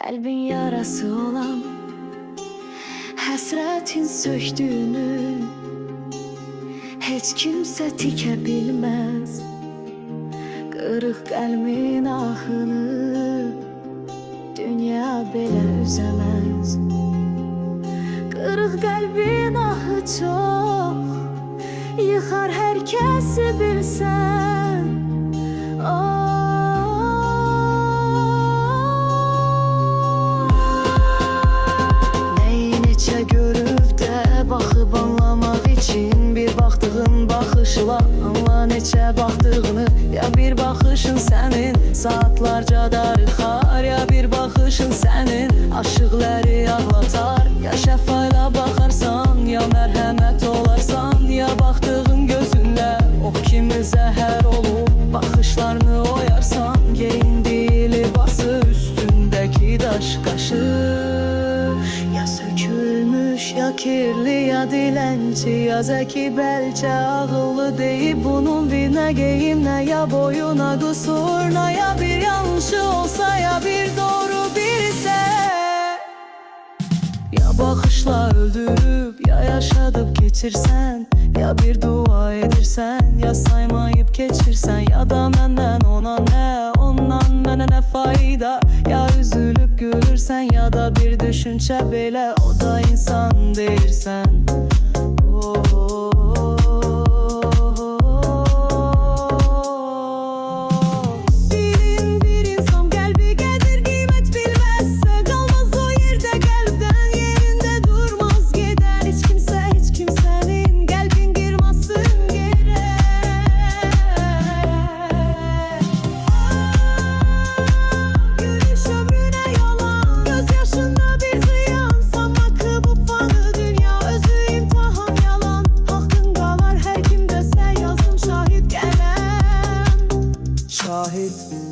Kalbin yarası olan həsrətin söktüğünü heç kimsə tikə bilməz. Qırıq qəlbin ahını dünya belə üzəməz. Qırıq qəlbin ahı çox yıxar hər kəsi bilsən. Neçə görüb də baxıb anlamaq için bir baxdığın baxışla anla neçə baxdığını. Ya bir baxışın sənin saatlarca darıxar, ya bir baxışın sənin aşıqları ağlatar. Ya şəfayla baxarsan, ya mərhəmət olarsan, ya baxdığın gözünlə o kimi zəhər olub baxışlarını oyarsan. Geyindiyi libası üstündəki daş qaşı, ya sökülmüş, ya kirli, ya dilənçi, ya zəki, bəlkə ağıllı deyib bunun bir nə geyim, nə ya boyuna qusur, nə ya bir yanlışı olsa, ya bir doğru bir ise. Ya baxışla öldürüb, ya yaşadıb keçirsən, ya bir dua edirsən, ya saymayıb keçirsən, ya da məndən ona nə, ondan mənə nə fayda. Ya üzülüb gülürsən, ya da bir düşüncə belə, o da insan deyirsən.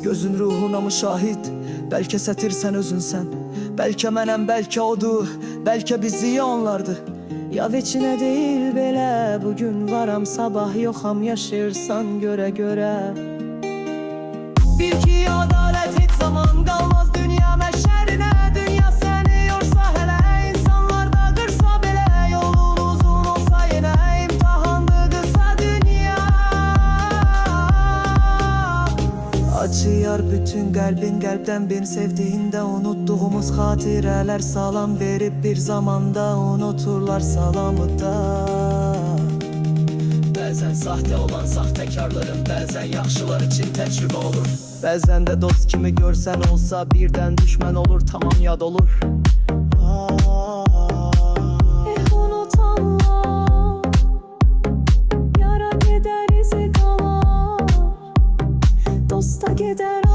Gözün ruhuna müşahid, bəlkə sətirsən özünsən, bəlkə mənəm, bəlkə odur, bəlkə bizi onlardı. Ya veçinə deyil belə, bugün varam sabah yoxam, yaşayırsan görə görə. Bil ki adalet hiç zaman qalmaz dünya məşərinə. Dünya səni yorsa hələ, insanlar da qırsa belə, yolun uzun olsa yenə, imtahandı qısa dünya. Acıyar bütün qəlbin, qəlbdən bir sevdiğinde unuttuğumuz xatirələr salam verib bir zamanda unuturlar salamı da. Bəzən sahte olan sahtekarların, bəzən yaxşılar için təcrübə olur. Bəzən də dost kimi görsən olsa birdən düşmən olur, tamam yad olur. Unutanlar yara gedər izi qalar, dosta gedər